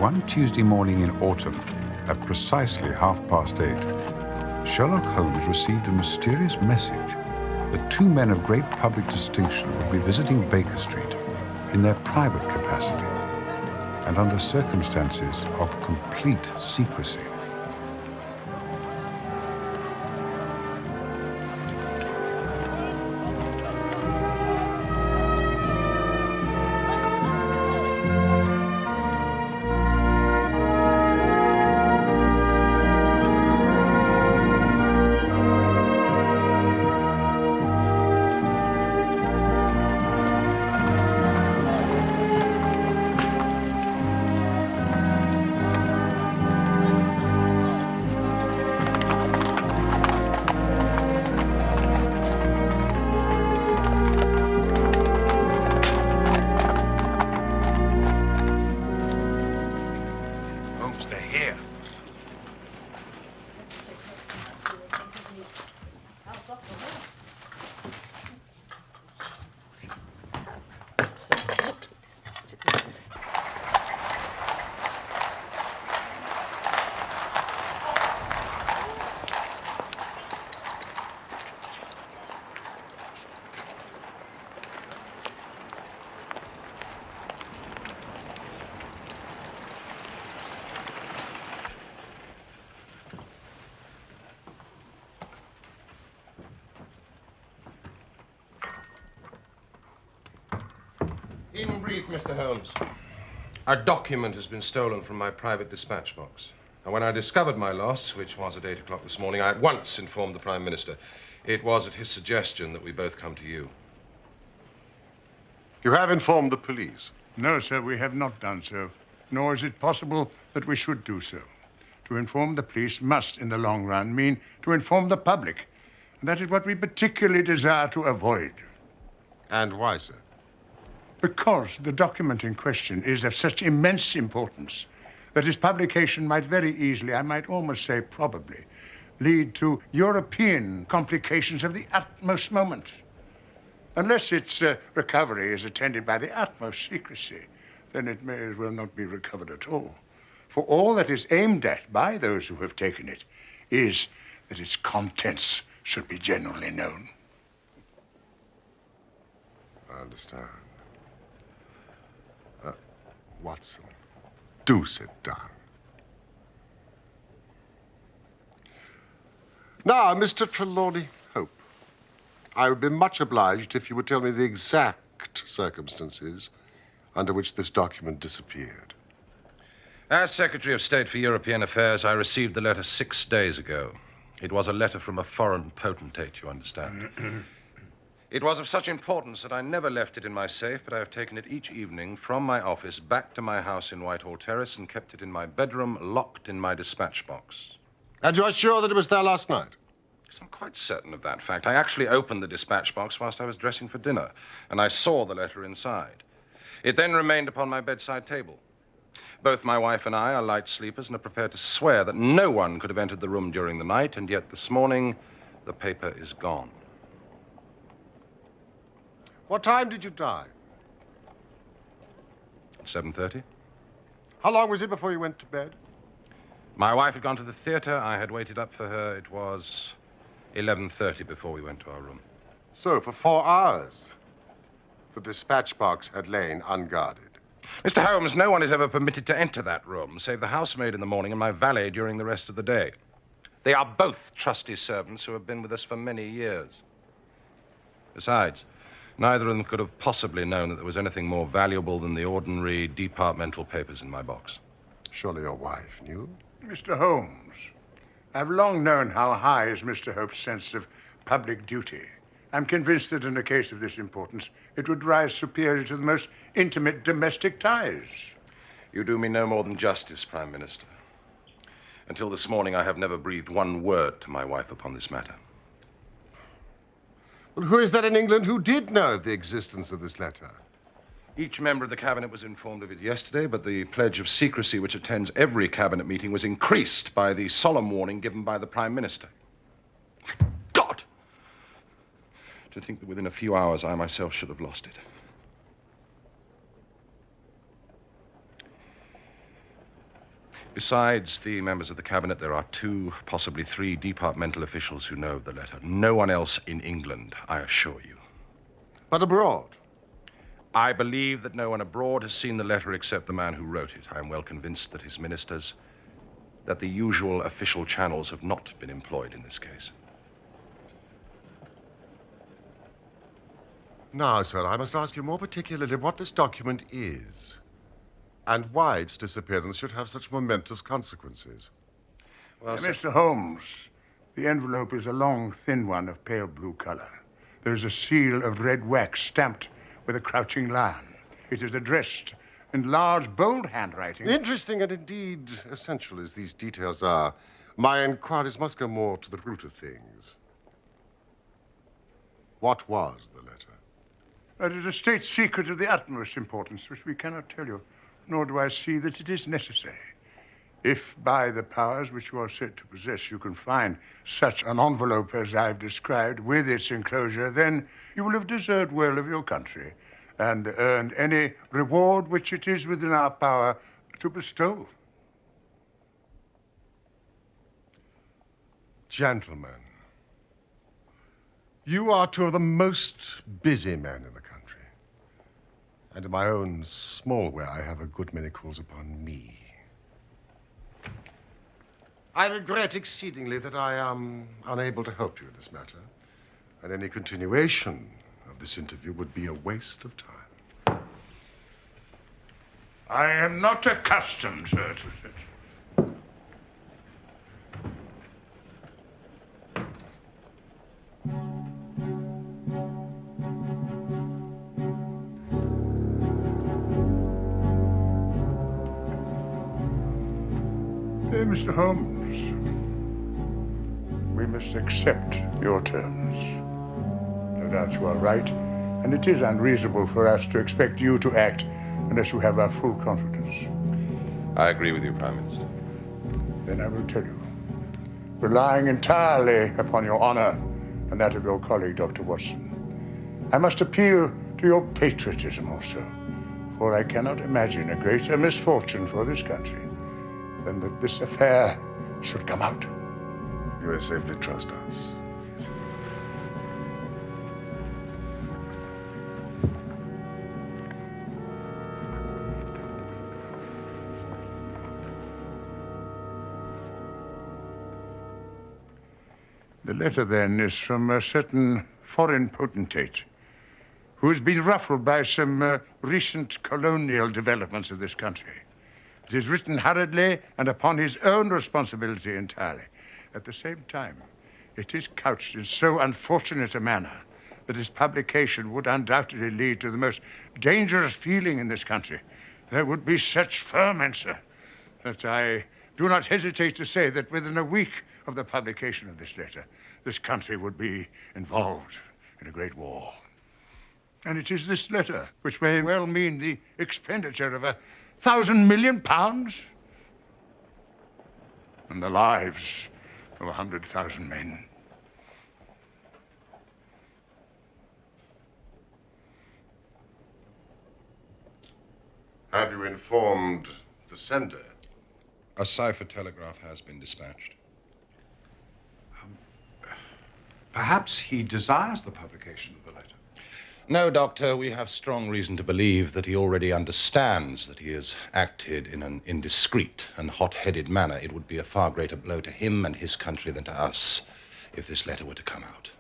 One Tuesday morning in autumn, at precisely 8:30, Sherlock Holmes received a mysterious message that two men of great public distinction would be visiting Baker Street in their private capacity and under circumstances of complete secrecy. They're here. In brief, Mr. Holmes, a document has been stolen from my private dispatch box. And when I discovered my loss, which was at 8 o'clock this morning, I at once informed the Prime Minister. It was at his suggestion that we both come to you. You have informed the police? No, sir, we have not done so. Nor is it possible that we should do so. To inform the police must, in the long run, mean to inform the public. And that is what we particularly desire to avoid. And why, sir? Because the document in question is of such immense importance that its publication might very easily, I might almost say probably, lead to European complications of the utmost moment. Unless its recovery is attended by the utmost secrecy, then it may as well not be recovered at all. For all that is aimed at by those who have taken it is that its contents should be generally known. I understand. Watson, do sit down. Now, Mr. Trelawney Hope, I would be much obliged if you would tell me the exact circumstances under which this document disappeared. As Secretary of State for European Affairs, I received the letter 6 days ago. It was a letter from a foreign potentate, you understand. It was of such importance that I never left it in my safe, but I have taken it each evening from my office back to my house in Whitehall Terrace and kept it in my bedroom, locked in my dispatch box. And you are sure that it was there last night? Yes, I'm quite certain of that fact. I actually opened the dispatch box whilst I was dressing for dinner, and I saw the letter inside. It then remained upon my bedside table. Both my wife and I are light sleepers and are prepared to swear that no one could have entered the room during the night, and yet this morning, the paper is gone. What time did you die? At 7:30. How long was it before you went to bed? My wife had gone to the theater. I had waited up for her. It was 11:30 before we went to our room. So, for 4 hours, the dispatch box had lain unguarded. Mr. Holmes, no one is ever permitted to enter that room, save the housemaid in the morning and my valet during the rest of the day. They are both trusty servants who have been with us for many years. Besides, neither of them could have possibly known that there was anything more valuable than the ordinary departmental papers in my box. Surely your wife knew? Mr. Holmes, I've long known how high is Mr. Hope's sense of public duty. I'm convinced that in a case of this importance, it would rise superior to the most intimate domestic ties. You do me no more than justice, Prime Minister. Until this morning, I have never breathed one word to my wife upon this matter. Well, who is that in England who did know of the existence of this letter? Each member of the cabinet was informed of it yesterday, but the pledge of secrecy which attends every cabinet meeting was increased by the solemn warning given by the Prime Minister. My God! To think that within a few hours I myself should have lost it. Besides the members of the cabinet, there are 2, possibly 3 departmental officials who know of the letter. No one else in England, I assure you. But abroad? I believe that no one abroad has seen the letter except the man who wrote it. I am well convinced that his ministers, that the usual official channels have not been employed in this case. Now, sir, I must ask you more particularly what this document is and why its disappearance should have such momentous consequences. Well, Mr. Holmes, the envelope is a long, thin one of pale blue color. There's a seal of red wax stamped with a crouching lion. It is addressed in large, bold handwriting. Interesting and indeed essential as these details are, my inquiries must go more to the root of things. What was the letter? It is a state secret of the utmost importance, which we cannot tell you, nor do I see that it is necessary. If by the powers which you are said to possess you can find such an envelope as I've described with its enclosure, then you will have deserved well of your country and earned any reward which it is within our power to bestow. Gentlemen, you are 2 of the most busy men in the country. And in my own small way, I have a good many calls upon me. I regret exceedingly that I am unable to help you in this matter. And any continuation of this interview would be a waste of time. I am not accustomed, sir, to such. Mr. Holmes, we must accept your terms. No doubt you are right, and it is unreasonable for us to expect you to act unless you have our full confidence. I agree with you, Prime Minister. Then I will tell you, relying entirely upon your honor and that of your colleague, Dr. Watson, I must appeal to your patriotism also, for I cannot imagine a greater misfortune for this country than that this affair should come out. You may safely trust us. The letter, then, is from a certain foreign potentate who has been ruffled by some recent colonial developments of this country. It is written hurriedly and upon his own responsibility entirely. At the same time, it is couched in so unfortunate a manner that its publication would undoubtedly lead to the most dangerous feeling in this country. There would be such ferment, sir, that I do not hesitate to say that within a week of the publication of this letter, this country would be involved in a great war. And it is this letter which may well mean the expenditure of £1,000 million and the lives of 100,000 men. Have you informed the sender? A cipher telegraph has been dispatched. Perhaps he desires the publication of the letter. No, Doctor, we have strong reason to believe that he already understands that he has acted in an indiscreet and hot-headed manner. It would be a far greater blow to him and his country than to us if this letter were to come out.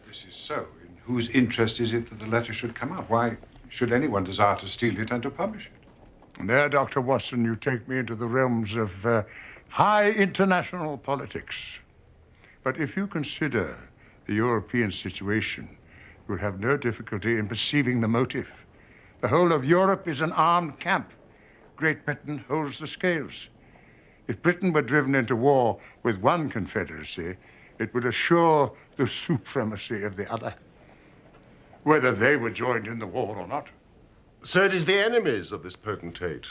If this is so, in whose interest is it that the letter should come out? Why should anyone desire to steal it and to publish it? And there, Dr. Watson, you take me into the realms of high international politics. But if you consider the European situation, you will have no difficulty in perceiving the motive. The whole of Europe is an armed camp. Great Britain holds the scales. If Britain were driven into war with one confederacy, it would assure the supremacy of the other, whether they were joined in the war or not. So it is the enemies of this potentate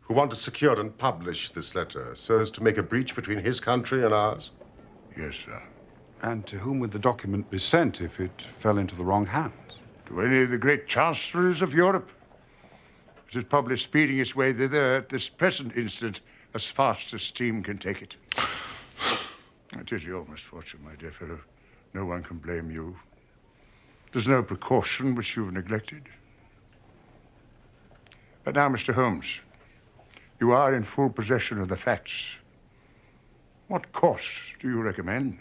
who want to secure and publish this letter so as to make a breach between his country and ours? Yes, sir. And to whom would the document be sent if it fell into the wrong hands? To any of the great chancelleries of Europe. It is probably speeding its way thither at this present instant as fast as steam can take it. It is your misfortune, my dear fellow. No one can blame you. There's no precaution which you've neglected. But now, Mr. Holmes, you are in full possession of the facts. What course do you recommend?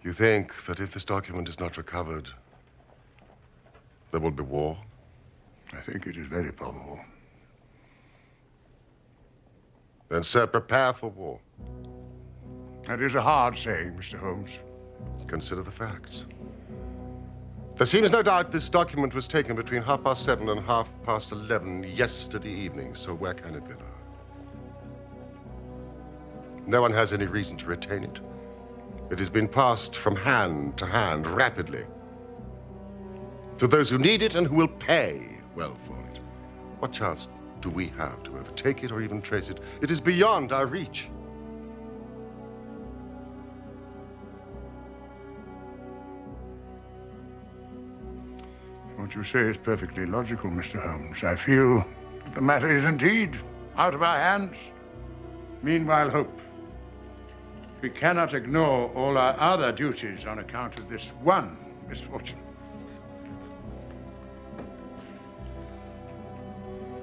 You think that if this document is not recovered, there will be war? I think it is very probable. Then, sir, prepare for war. That is a hard saying, Mr. Holmes. Consider the facts. There seems no doubt this document was taken between 7:30 and 11:30 yesterday evening, so where can it be now? No one has any reason to retain it. It has been passed from hand to hand rapidly to those who need it and who will pay well for it. What chance do we have to overtake it or even trace it? It is beyond our reach. What you say is perfectly logical, Mr. Holmes. I feel that the matter is indeed out of our hands. Meanwhile, hope. We cannot ignore all our other duties on account of this one misfortune.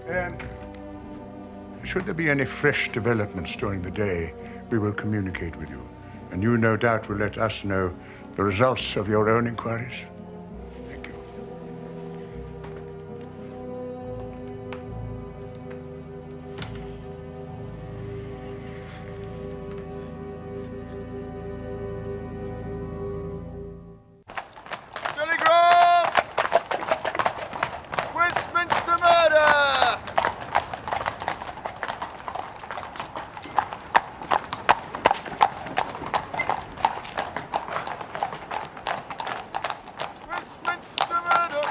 And should there be any fresh developments during the day, we will communicate with you. And you, no doubt, will let us know the results of your own inquiries. Thank you. Telegram! Westminster murder! Westminster murder!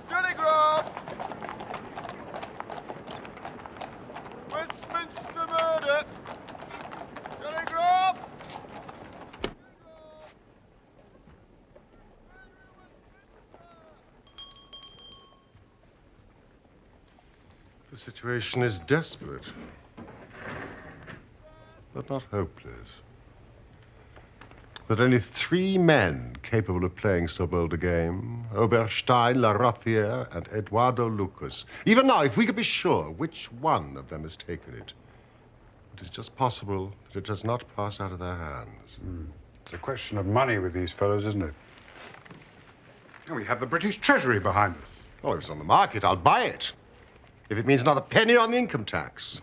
Telegram! Westminster murder! Telegram! The situation is desperate, but not hopeless. There are only 3 men capable of playing so bold a game: Oberstein, La Rothiere, and Eduardo Lucas. Even now, if we could be sure which one of them has taken it, it is just possible that it does not pass out of their hands. It's a question of money with these fellows, isn't it? And we have the British Treasury behind us. Oh, if it's on the market, I'll buy it. If it means another penny on the income tax.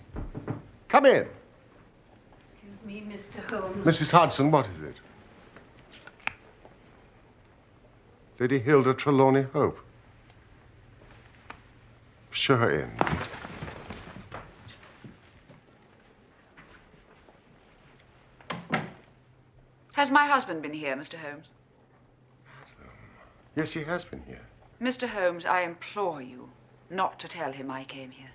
Come in. Excuse me, Mr. Holmes. Mrs. Hudson, what is it? Lady Hilda Trelawney Hope. Show her in. Has my husband been here, Mr. Holmes? Yes, he has been here. Mr. Holmes, I implore you not to tell him I came here.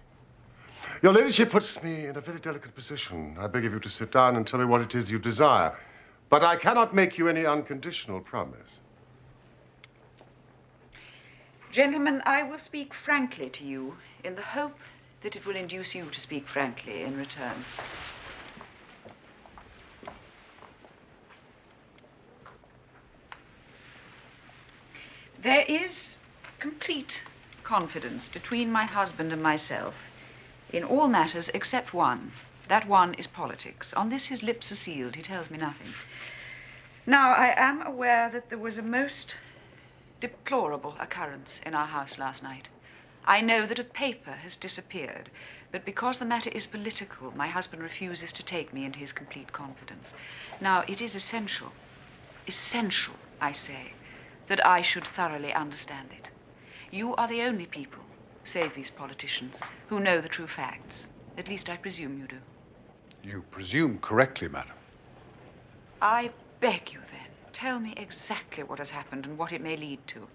Your ladyship puts me in a very delicate position. I beg of you to sit down and tell me what it is you desire. But I cannot make you any unconditional promise. Gentlemen, I will speak frankly to you in the hope that it will induce you to speak frankly in return. There is complete confidence between my husband and myself in all matters except one. That one is politics. On this, his lips are sealed. He tells me nothing. Now, I am aware that there was a most deplorable occurrence in our house last night. I know that a paper has disappeared, but because the matter is political, my husband refuses to take me into his complete confidence. Now, it is essential, I say, that I should thoroughly understand it. You are the only people, save these politicians, who know the true facts. At least I presume you do. You presume correctly, madam. I beg you, then, tell me exactly what has happened and what it may lead to.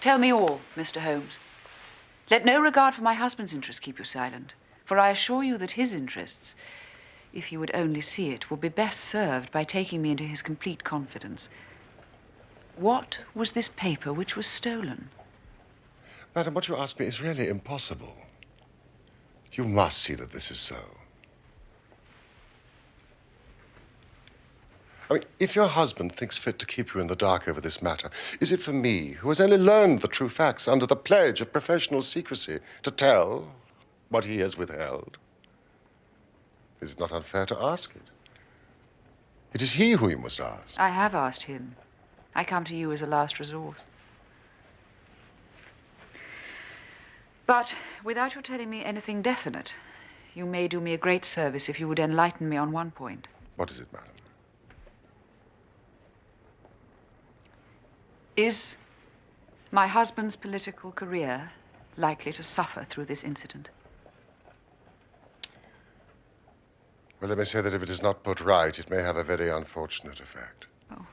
Tell me all, Mr. Holmes. Let no regard for my husband's interests keep you silent, for I assure you that his interests, if he would only see it, will be best served by taking me into his complete confidence. What was this paper which was stolen? Madam, what you ask me is really impossible. You must see that this is so. I mean, if your husband thinks fit to keep you in the dark over this matter, is it for me, who has only learned the true facts under the pledge of professional secrecy, to tell what he has withheld? Is it not unfair to ask it? It is he who you must ask. I have asked him. I come to you as a last resort. But without your telling me anything definite, you may do me a great service if you would enlighten me on one point. What is it, madam? Is my husband's political career likely to suffer through this incident? Well, let me say that if it is not put right, it may have a very unfortunate effect. Oh.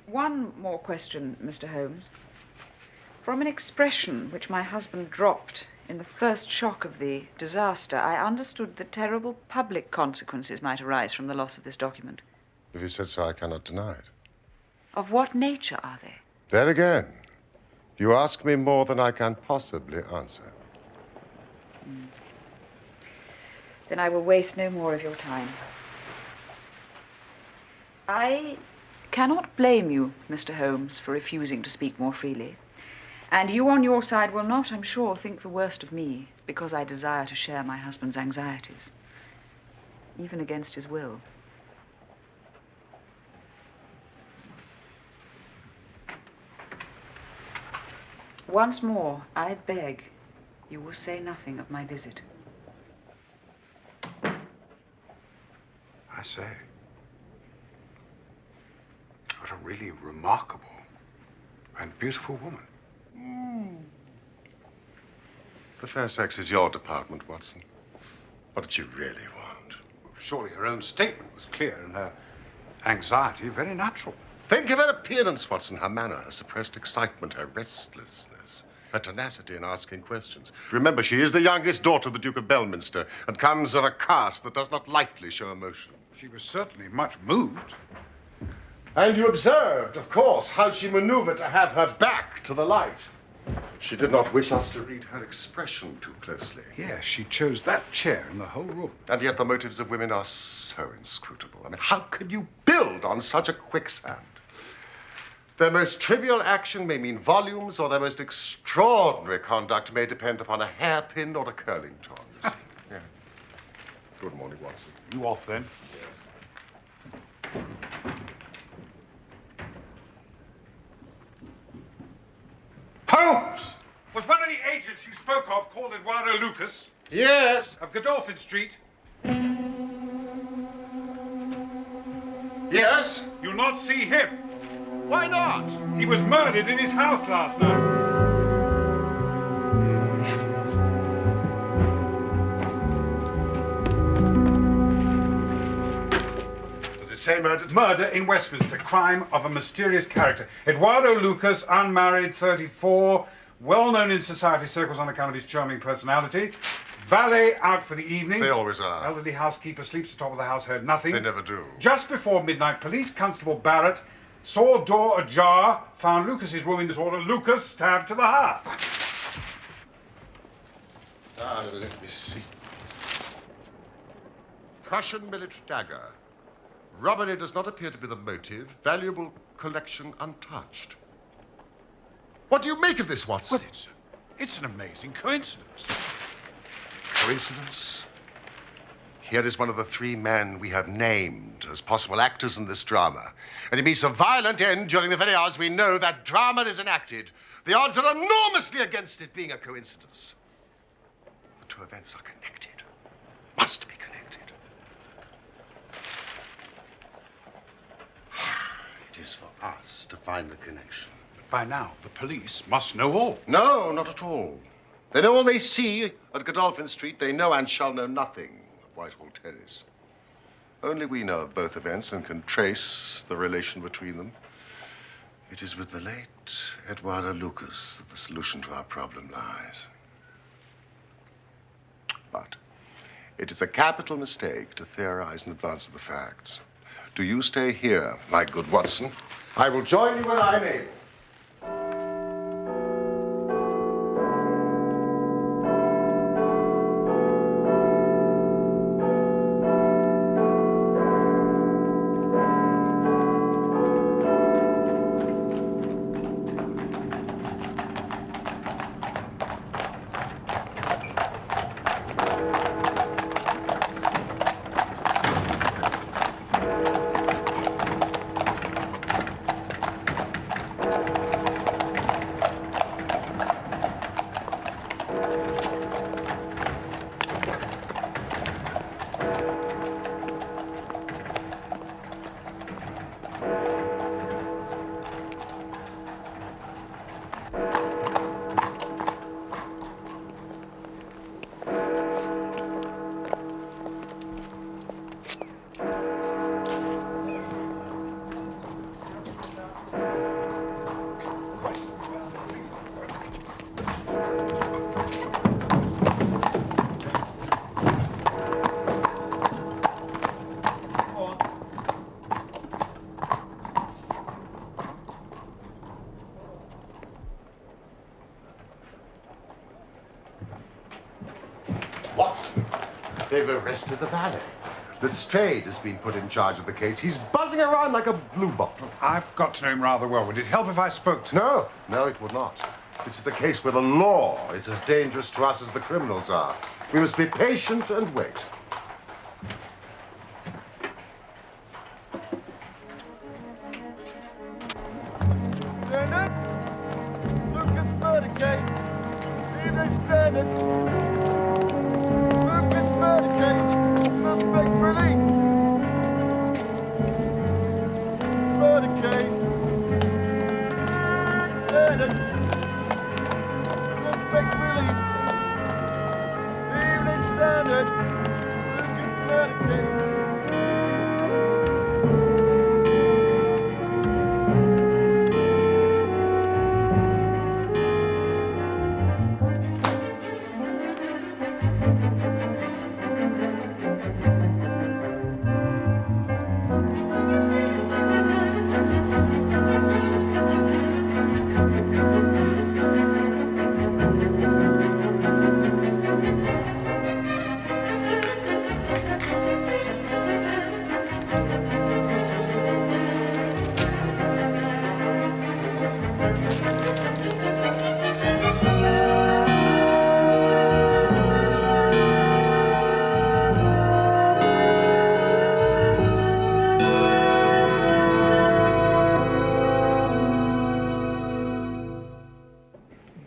One more question, Mr. Holmes. From an expression which my husband dropped in the first shock of the disaster, I understood that terrible public consequences might arise from the loss of this document. If you said so, I cannot deny it. Of what nature are they? There again, you ask me more than I can possibly answer. Then I will waste no more of your time. I cannot blame you, Mr. Holmes, for refusing to speak more freely. And you on your side will not, I'm sure, think the worst of me because I desire to share my husband's anxieties, even against his will. Once more, I beg you will say nothing of my visit. I say, what a really remarkable and beautiful woman. The fair sex is your department, Watson. What did you really want? Surely her own statement was clear and her anxiety very natural. Think of her appearance, Watson. Her manner, her suppressed excitement, her restlessness, her tenacity in asking questions. Remember, she is the youngest daughter of the Duke of Belminster and comes of a caste that does not lightly show emotion. She was certainly much moved. And you observed, of course, how she maneuvered to have her back to the light. She did not wish us to read her expression too closely. Yes, she chose that chair in the whole room. And yet the motives of women are so inscrutable. I mean, how can you build on such a quicksand? Their most trivial action may mean volumes, or their most extraordinary conduct may depend upon a hairpin or a curling tongs. Yeah. Good morning, Watson. You off then? Holmes! Was one of the agents you spoke of called Eduardo Lucas Yes. of Godolphin Street? Yes? You'll not see him. Why not? He was murdered in his house last night. Does it say murdered? Murder in Westminster, crime of a mysterious character. Eduardo Lucas, unmarried, 34, well known in society circles on account of his charming personality. Valet out for the evening. They always are. Elderly housekeeper sleeps atop of the house, heard nothing. They never do. Just before midnight, Police Constable Barrett saw door ajar, found Lucas's room in disorder. Lucas stabbed to the heart. Let me see. Prussian military dagger. Robbery does not appear to be the motive. Valuable collection untouched. What do you make of this, Watson? Well, it's an amazing coincidence. Coincidence? Here is one of the three men we have named as possible actors in this drama. And it meets a violent end during the very hours we know that drama is enacted. The odds are enormously against it being a coincidence. The two events are connected. Must be connected. It is for us to find the connection. But by now, the police must know all. No, not at all. They know all they see at Godolphin Street. They know and shall know nothing of Whitehall Terrace. Only we know of both events and can trace the relation between them. It is with the late Eduardo Lucas that the solution to our problem lies. But It is a capital mistake to theorize in advance of the facts. Do you stay here, my good Watson? I will join you when I'm able. Watson, they've arrested the valet. Lestrade has been put in charge of the case. He's buzzing around like a bluebot. I've got to know him rather well. Would it help if I spoke to him? No, it would not. This is a case where the law is as dangerous to us as the criminals are. We must be patient and wait. Standard. Lucas murder case. Evening Standard. Lucas murder case. Suspect released. Murder case. Standard. Suspect released. Evening Standard. Lucas murder case.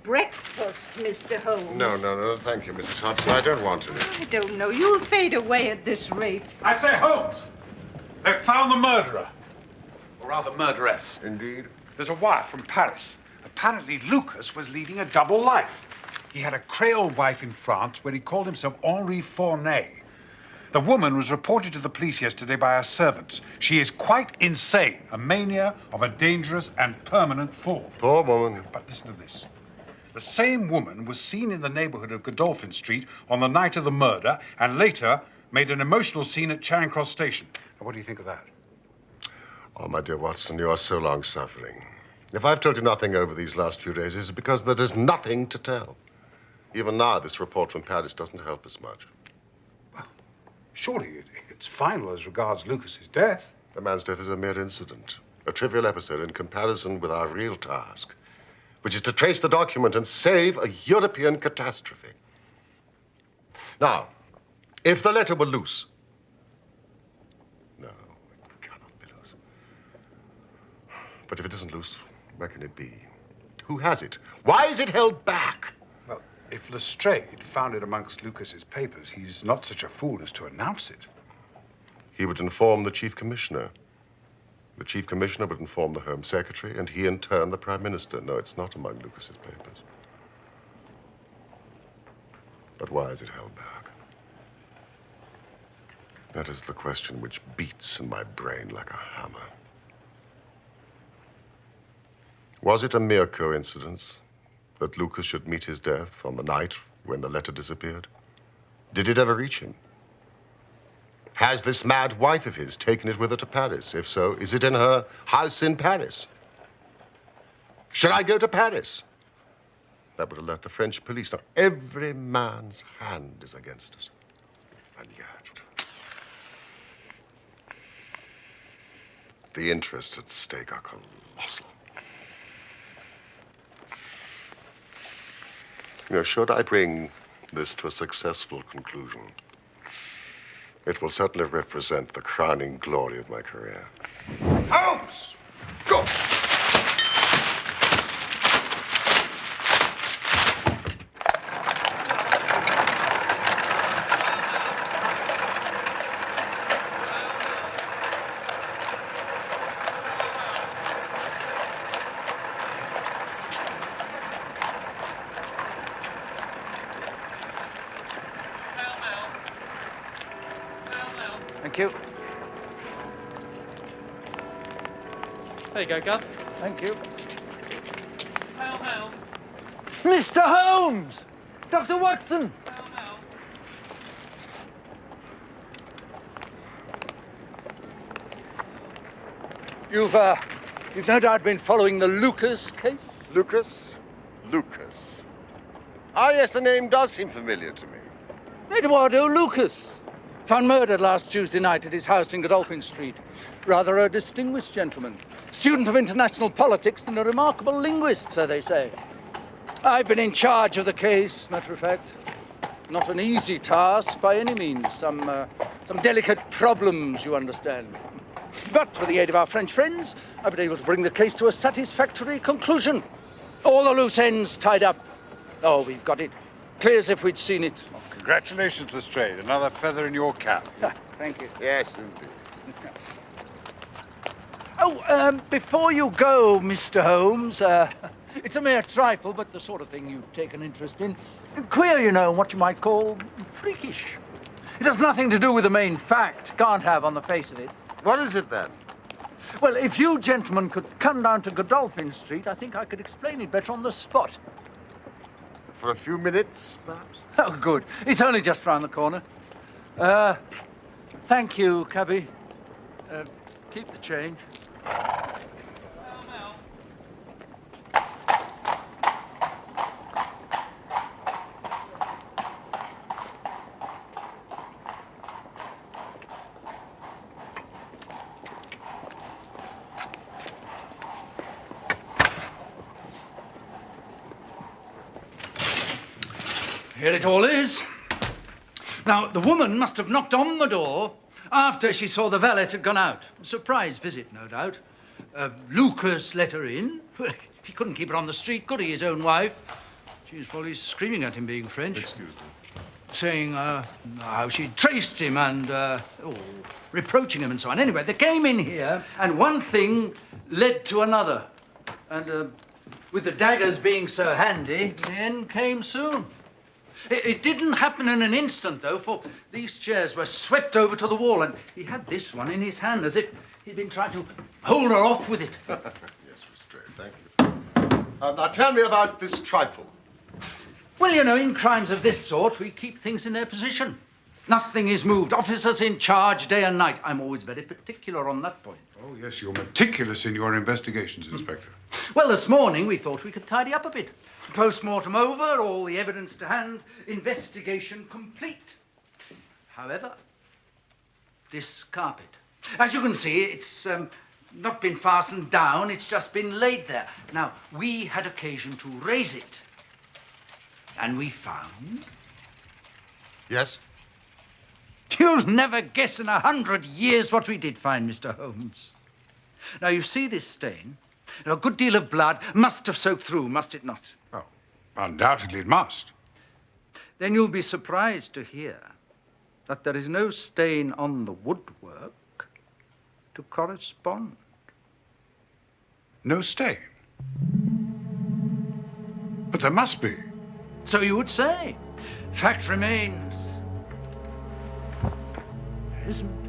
Breakfast, Mr. Holmes. No, thank you, Mrs. Hudson. I don't want any. I don't know. You'll fade away at this rate. I say, Holmes! They've found the murderer. Or rather, murderess. Indeed? There's a wire from Paris. Apparently, Lucas was leading a double life. He had a Creole wife in France where he called himself Henri Fournay. The woman was reported to the police yesterday by her servants. She is quite insane, a mania of a dangerous and permanent form. Poor woman. But listen to this. The same woman was seen in the neighborhood of Godolphin Street on the night of the murder and later made an emotional scene at Charing Cross Station. Now, what do you think of that? Oh, my dear Watson, you are so long-suffering. If I've told you nothing over these last few days, it's because there is nothing to tell. Even now, this report from Paris doesn't help us much. Well, surely it's final as regards Lucas's death. The man's death is a mere incident, a trivial episode in comparison with our real task, which is to trace the document and save a European catastrophe. Now, if the letter were loose... No, it cannot be loose. But if it isn't loose, where can it be? Who has it? Why is it held back? Well, if Lestrade found it amongst Lucas's papers, he's not such a fool as to announce it. He would inform the Chief Commissioner. The Chief Commissioner would inform the Home Secretary, and he, in turn, the Prime Minister. No, it's not among Lucas's papers. But why is it held back? That is the question which beats in my brain like a hammer. Was it a mere coincidence that Lucas should meet his death on the night when the letter disappeared? Did it ever reach him? Has this mad wife of his taken it with her to Paris? If so, is it in her house in Paris? Should I go to Paris? That would alert the French police. Now, every man's hand is against us. And yet, the interests at stake are colossal. You know, should I bring this to a successful conclusion, it will certainly represent the crowning glory of my career. Holmes! Go! Thank you. There you go, Gov. Thank you. Mr. Holmes! Dr. Watson! You've no doubt been following the Lucas case? Lucas? Lucas. Ah, yes, the name does seem familiar to me. Eduardo Lucas. Found murdered last Tuesday night at his house in Godolphin Street. Rather a distinguished gentleman. Student of international politics and a remarkable linguist, so they say. I've been in charge of the case, matter of fact. Not an easy task by any means. Some delicate problems, you understand. But with the aid of our French friends, I've been able to bring the case to a satisfactory conclusion. All the loose ends tied up. Oh, we've got it. Clear as if we'd seen it. Congratulations, Lestrade. Another feather in your cap. Thank you. Yes, indeed. Before you go, Mr. Holmes, it's a mere trifle, but the sort of thing you take an interest in. Queer, you know, what you might call freakish. It has nothing to do with the main fact. Can't have on the face of it. What is it, then? Well, if you gentlemen could come down to Godolphin Street, I think I could explain it better on the spot. For a few minutes, perhaps? Oh, good. It's only just round the corner. Thank you, cabby. Keep the change. Here it all is. Now, the woman must have knocked on the door after she saw the valet had gone out. A surprise visit, no doubt. Lucas let her in. He couldn't keep her on the street, could he, his own wife? She was probably screaming at him, being French. Excuse me. Saying how she'd traced him and reproaching him and so on. Anyway, they came in here, and one thing led to another. And with the daggers being so handy, the end came soon. It didn't happen in an instant, though, for these chairs were swept over to the wall, and he had this one in his hand, as if he'd been trying to hold her off with it. Yes, Lestrade, thank you. Now tell me about this trifle. Well, you know, in crimes of this sort, we keep things in their position. Nothing is moved. Officers in charge day and night. I'm always very particular on that point. Oh, yes, you're meticulous in your investigations, Inspector. Well, this morning we thought we could tidy up a bit. Post-mortem over, all the evidence to hand, investigation complete. However, this carpet. As you can see, it's not been fastened down, it's just been laid there. Now, we had occasion to raise it. And we found... Yes? You'll never guess in 100 years what we did find, Mr. Holmes. Now, you see this stain? A good deal of blood must have soaked through, must it not? Oh, undoubtedly it must. Then you'll be surprised to hear that there is no stain on the woodwork to correspond. No stain. But there must be. So you would say. Fact remains. There isn't.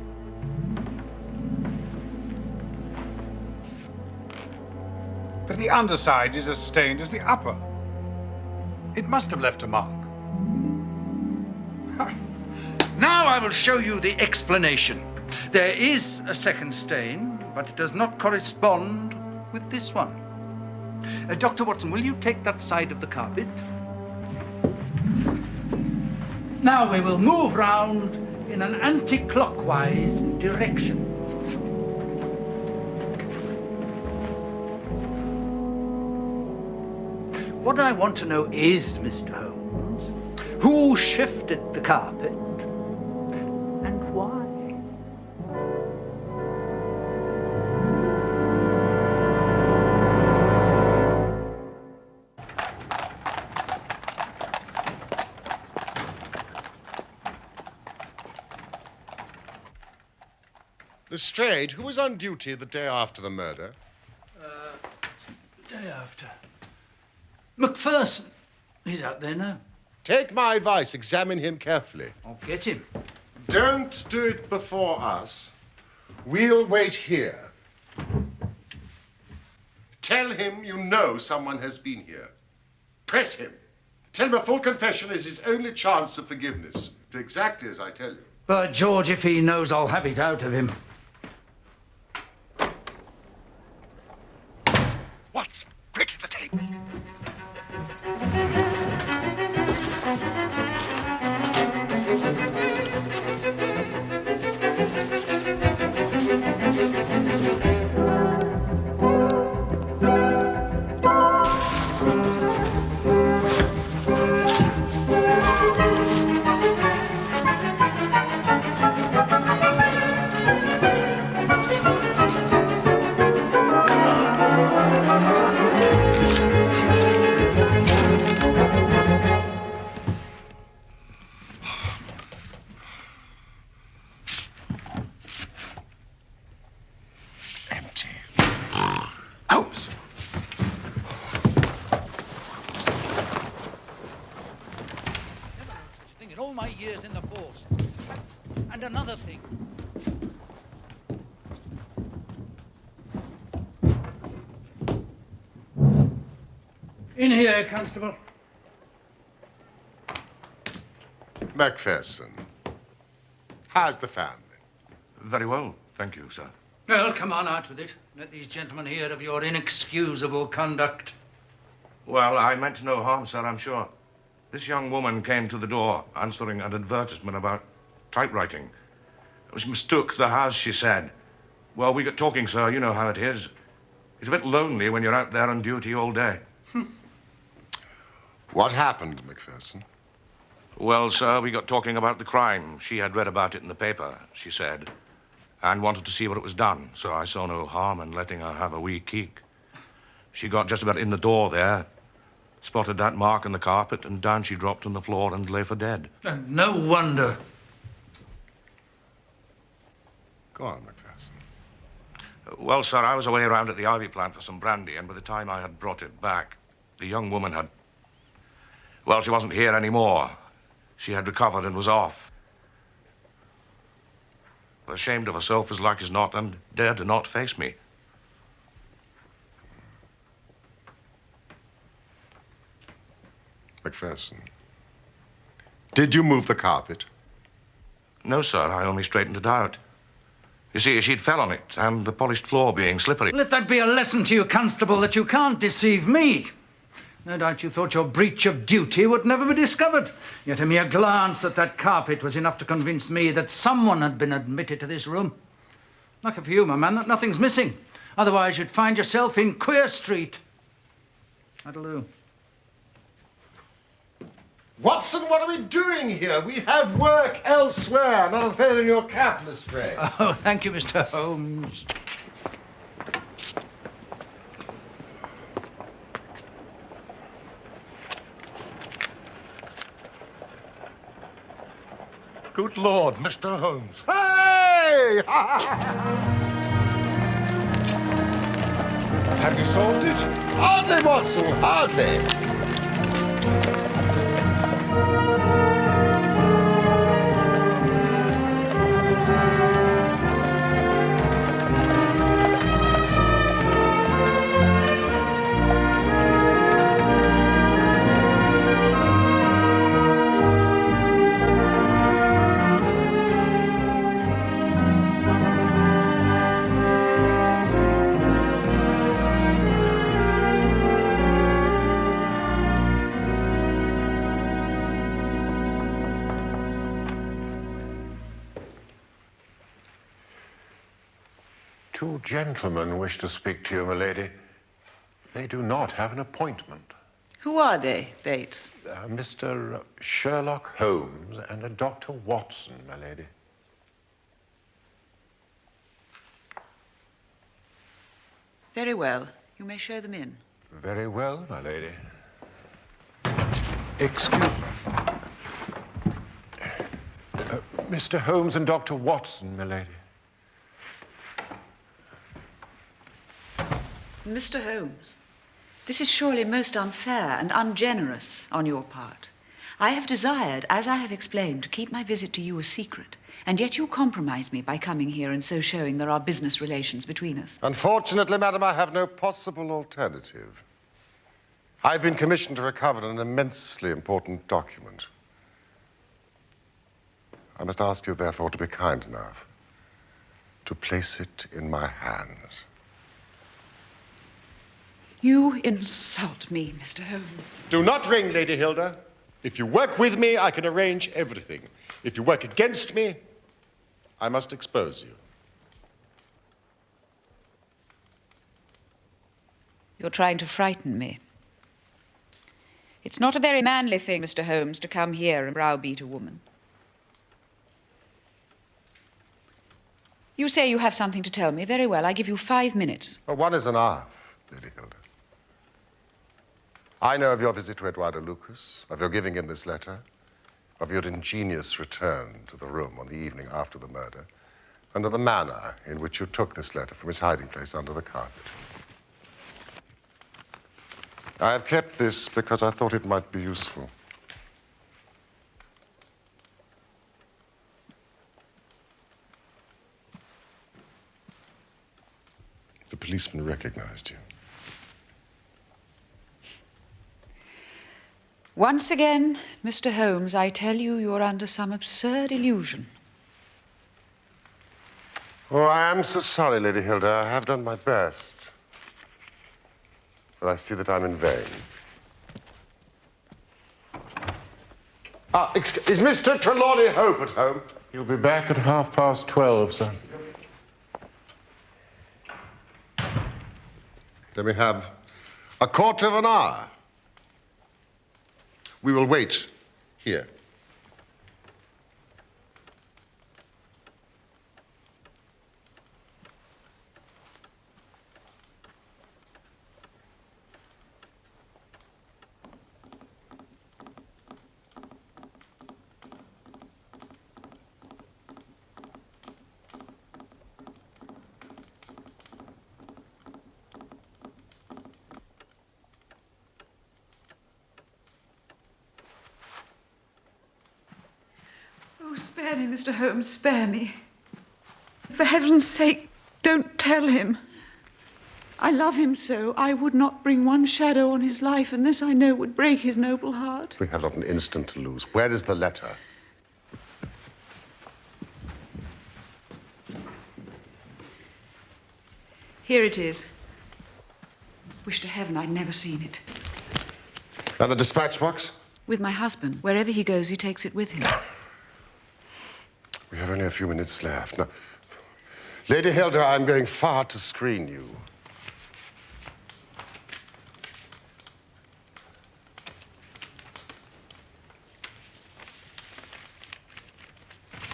But the underside is as stained as the upper. It must have left a mark. Now I will show you the explanation. There is a second stain, but it does not correspond with this one. Dr. Watson, will you take that side of the carpet? Now we will move round in an anti-clockwise direction. What I want to know is, Mr. Holmes, who shifted the carpet and why? Lestrade, who was on duty the day after the murder? Day after. MacPherson. He's out there now. Take my advice, examine him carefully. I'll get him. Don't do it before us. We'll wait here. Tell him you know someone has been here. Press him. Tell him a full confession is his only chance of forgiveness. Do exactly as I tell you. By George, if he knows, I'll have it out of him. Watson, quickly the tape. Empty. Holmes! Never heard such a thing in all my years in the force. And another thing. In here, Constable. Macpherson, how's the family? Very well, thank you, sir. Well, come on, out with it. Let these gentlemen hear of your inexcusable conduct. Well, I meant no harm, sir, I'm sure. This young woman came to the door answering an advertisement about typewriting. It was mistook the house, she said. Well, we got talking, sir. You know how it is. It's a bit lonely when you're out there on duty all day. What happened, Macpherson? Well, sir, we got talking about the crime. She had read about it in the paper, she said, and wanted to see what it was done. So I saw no harm in letting her have a wee keek. She got just about in the door there, spotted that mark on the carpet, and down she dropped on the floor and lay for dead. And no wonder. Go on, Macpherson. Well, sir, I was away around at the Ivy plant for some brandy, and by the time I had brought it back, the young woman had... Well, she wasn't here anymore. She had recovered and was off. Ashamed of herself as like as not, and dared to not face me. Macpherson, did you move the carpet? No, sir, I only straightened it out. You see, she'd fell on it, and the polished floor being slippery. Let that be a lesson to you, Constable, that you can't deceive me. No doubt you thought your breach of duty would never be discovered. Yet a mere glance at that carpet was enough to convince me that someone had been admitted to this room. Lucky for you, my man, that nothing's missing. Otherwise, you'd find yourself in Queer Street. That'll do. Watson, what are we doing here? We have work elsewhere. Not a feather in your cap, Lestrade. Oh, thank you, Mr. Holmes. Good Lord, Mr. Holmes. Hey! Have you solved it? Hardly, Watson, hardly. Two gentlemen wish to speak to you, milady. They do not have an appointment. Who are they, Bates? Mr. Sherlock Holmes and a Dr. Watson, milady. Very well. You may show them in. Very well, my lady. Excuse me. Mr. Holmes and Dr. Watson, milady. Mr. Holmes, this is surely most unfair and ungenerous on your part. I have desired, as I have explained, to keep my visit to you a secret, and yet you compromise me by coming here and so showing there are business relations between us. Unfortunately, madam, I have no possible alternative. I've been commissioned to recover an immensely important document. I must ask you, therefore, to be kind enough to place it in my hands. You insult me, Mr. Holmes. Do not ring, Lady Hilda. If you work with me, I can arrange everything. If you work against me, I must expose you. You're trying to frighten me. It's not a very manly thing, Mr. Holmes, to come here and browbeat a woman. You say you have something to tell me. Very well, I give you 5 minutes. Well, one is enough, Lady Hilda. I know of your visit to Eduardo Lucas, of your giving him this letter, of your ingenious return to the room on the evening after the murder, and of the manner in which you took this letter from its hiding place under the carpet. I have kept this because I thought it might be useful. The policeman recognized you. Once again, Mr. Holmes, I tell you, you're under some absurd illusion. Oh, I am so sorry, Lady Hilda. I have done my best. But I see that I'm in vain. Is Mr. Trelawney Hope at home? He'll be back at 12:30, sir. Then we have a quarter of an hour. We will wait here. Oh, spare me, Mr. Holmes, spare me. For heaven's sake, don't tell him. I love him so, I would not bring one shadow on his life, and this I know would break his noble heart. We have not an instant to lose. Where is the letter? Here it is. Wish to heaven I'd never seen it. And the dispatch box? With my husband. Wherever he goes, he takes it with him. We have only a few minutes left. Now, Lady Hilda, I'm going far to screen you.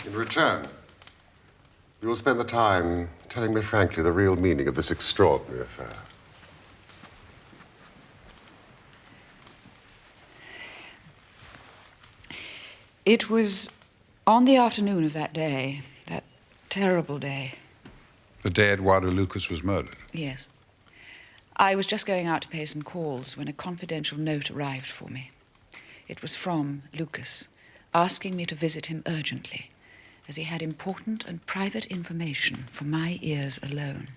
In return, you will spend the time telling me frankly the real meaning of this extraordinary affair. It was on the afternoon of that day, that terrible day. The day Eduardo Lucas was murdered. Yes. I was just going out to pay some calls when a confidential note arrived for me. It was from Lucas, asking me to visit him urgently, as he had important and private information for my ears alone.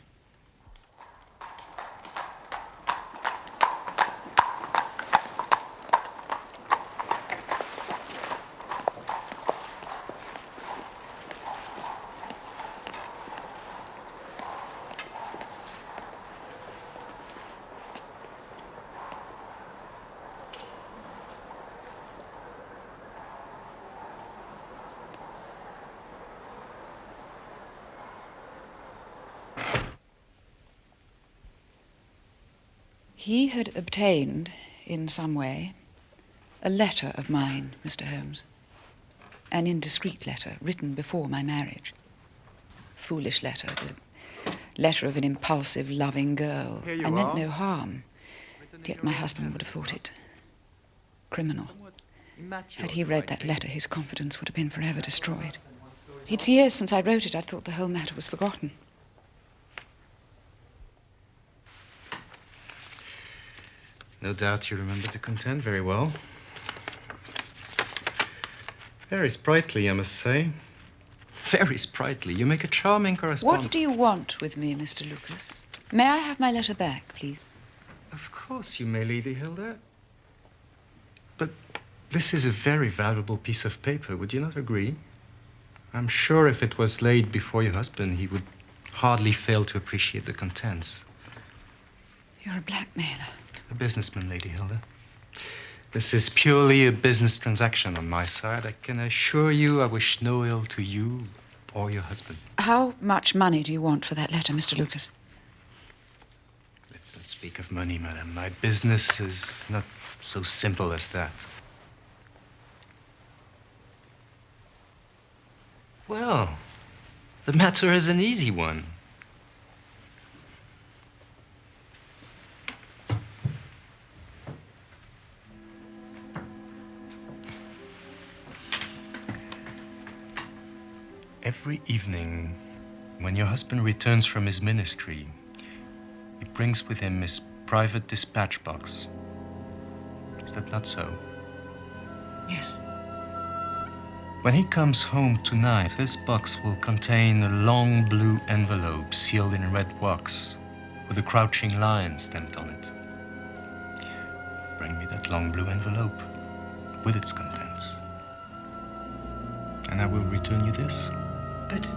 He had obtained, in some way, a letter of mine, Mr. Holmes. An indiscreet letter, written before my marriage. Foolish letter, the letter of an impulsive, loving girl. I meant no harm, yet my husband would have thought it criminal. Had he read that letter, his confidence would have been forever destroyed. It's years since I wrote it. I thought the whole matter was forgotten. No doubt you remember the content very well. Very sprightly, I must say. Very sprightly. You make a charming correspondent. What do you want with me, Mr. Lucas? May I have my letter back, please? Of course you may, Lady Hilda. But this is a very valuable piece of paper, would you not agree? I'm sure if it was laid before your husband, he would hardly fail to appreciate the contents. You're a blackmailer. A businessman, Lady Hilda. This is purely a business transaction on my side. I can assure you I wish no ill to you or your husband. How much money do you want for that letter, Mr. Lucas? Let's not speak of money, madam. My business is not so simple as that. Well, the matter is an easy one. Every evening, when your husband returns from his ministry, he brings with him his private dispatch box. Is that not so? Yes. When he comes home tonight, this box will contain a long blue envelope sealed in red wax with a crouching lion stamped on it. Bring me that long blue envelope with its contents, and I will return you this. But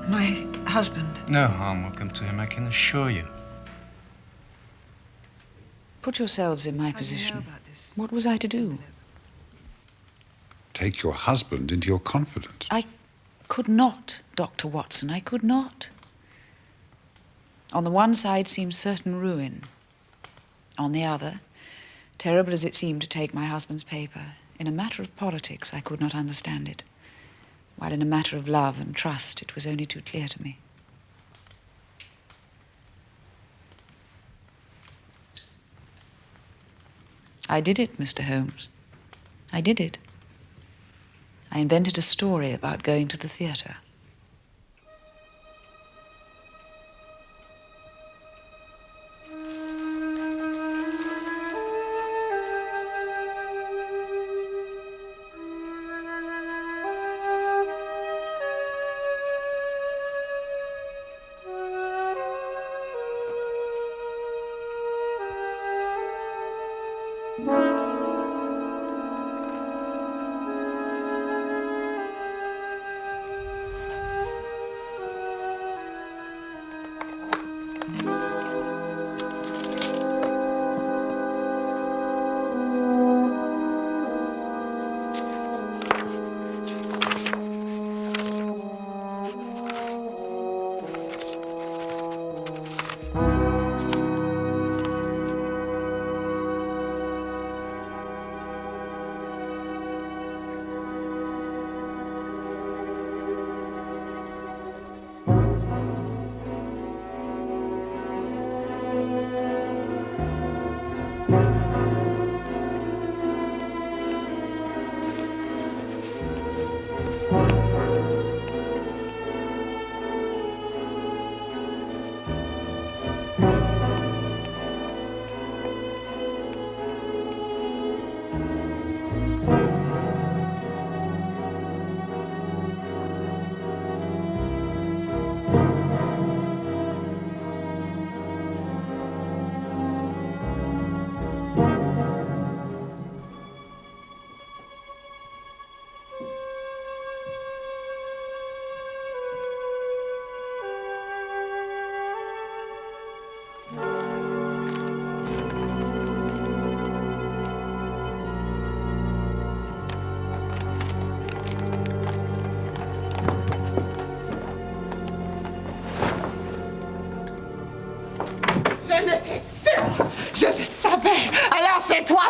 my husband... No harm will come to him, I can assure you. Put yourselves in my position. What was I to do? Take your husband into your confidence. I could not, Dr. Watson, I could not. On the one side seemed certain ruin. On the other, terrible as it seemed to take my husband's paper, in a matter of politics I could not understand it, while in a matter of love and trust it was only too clear to me. I did it, Mr. Holmes. I did it. I invented a story about going to the theater.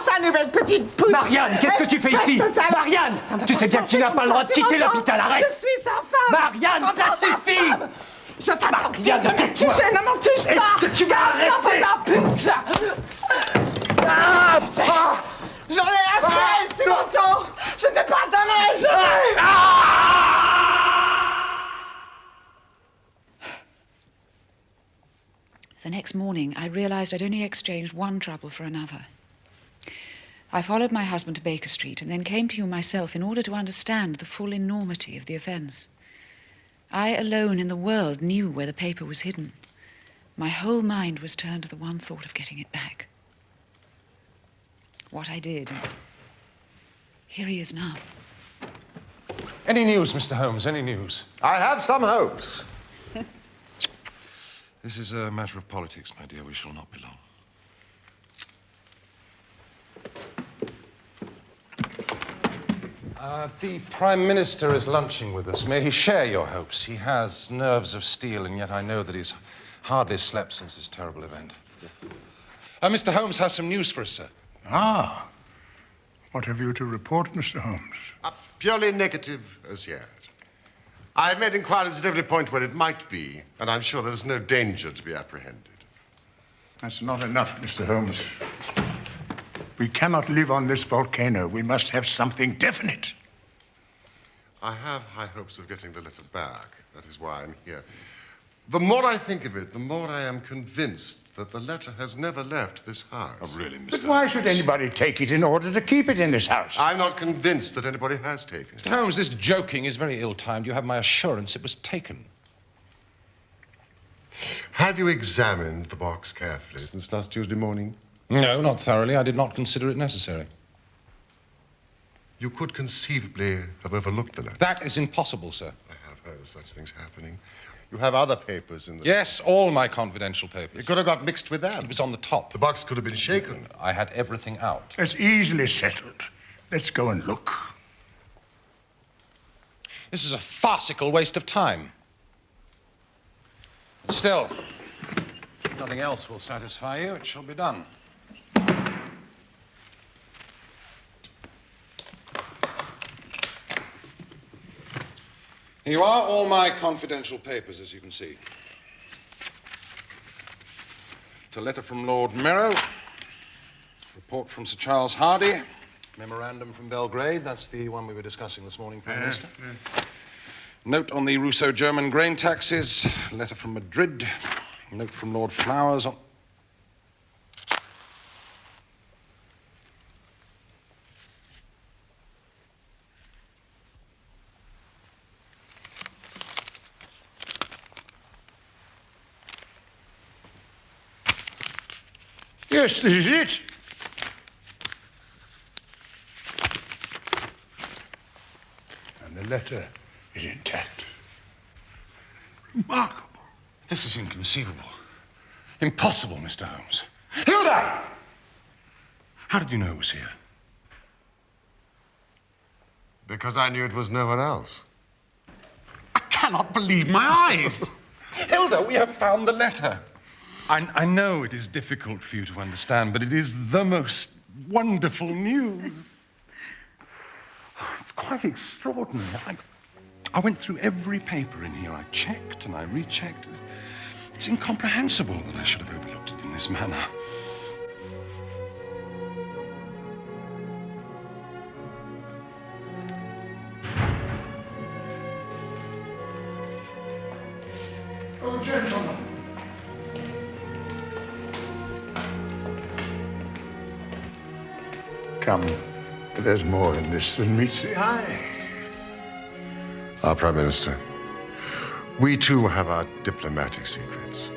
sa nouvelle petite pute. Marianne, qu'est-ce que tu fais ici? Marianne, tu sais bien que tu n'as pas le droit de quitter l'hôpital, arrête. Je suis sa femme. Marianne, ça suffit. Je t'interdis de me toucher, ne m'en touche pas. Est-ce que tu vas arrêter? Ta pute. J'en ai assez, tu m'entends? Je t'ai pardonné, The next morning, I realized I'd only exchanged one trouble for another. I followed my husband to Baker Street and then came to you myself in order to understand the full enormity of the offence. I alone in the world knew where the paper was hidden. My whole mind was turned to the one thought of getting it back. What I did, and here he is now. Any news, Mr. Holmes? Any news? I have some hopes. This is a matter of politics, my dear. We shall not be long. The Prime Minister is lunching with us. May he share your hopes? He has nerves of steel, and yet I know that he's hardly slept since this terrible event. Mr. Holmes has some news for us, sir. Ah. What have you to report, Mr. Holmes? Purely negative as yet. I've made inquiries at every point where it might be, and I'm sure there is no danger to be apprehended. That's not enough, Mr. Holmes. We cannot live on this volcano. We must have something definite. I have high hopes of getting the letter back. That is why I'm here. The more I think of it, the more I am convinced that the letter has never left this house. Oh, really, Mr. But why should anybody take it in order to keep it in this house? I'm not convinced that anybody has taken it. Mr. Holmes, this joking is very ill-timed. You have my assurance it was taken. Have you examined the box carefully since last Tuesday morning? No, not thoroughly. I did not consider it necessary. You could conceivably have overlooked the letter. That is impossible, sir. I have heard of such things happening. You have other papers in the... Yes, all my confidential papers. It could have got mixed with that. It was on the top. The box could have been shaken. I had everything out. It's easily settled. Let's go and look. This is a farcical waste of time. Still, if nothing else will satisfy you, it shall be done. Here you are, all my confidential papers, as you can see. It's a letter from Lord Merrow, report from Sir Charles Hardy, memorandum from Belgrade, that's the one we were discussing this morning, Prime Minister. Note on the Russo-German grain taxes, letter from Madrid, note from Lord Flowers on... Yes, this is it. And the letter is intact. Remarkable. This is inconceivable. Impossible, Mr. Holmes. Hilda! How did you know it was here? Because I knew it was no one else. I cannot believe my eyes. Hilda, we have found the letter. I know it is difficult for you to understand, but it is the most wonderful news. It's quite extraordinary. I went through every paper in here. I checked and I rechecked. It's incomprehensible that I should have overlooked it in this manner. Oh, gentlemen. Come, there's more in this than meets the eye. Our Prime Minister, we too have our diplomatic secrets.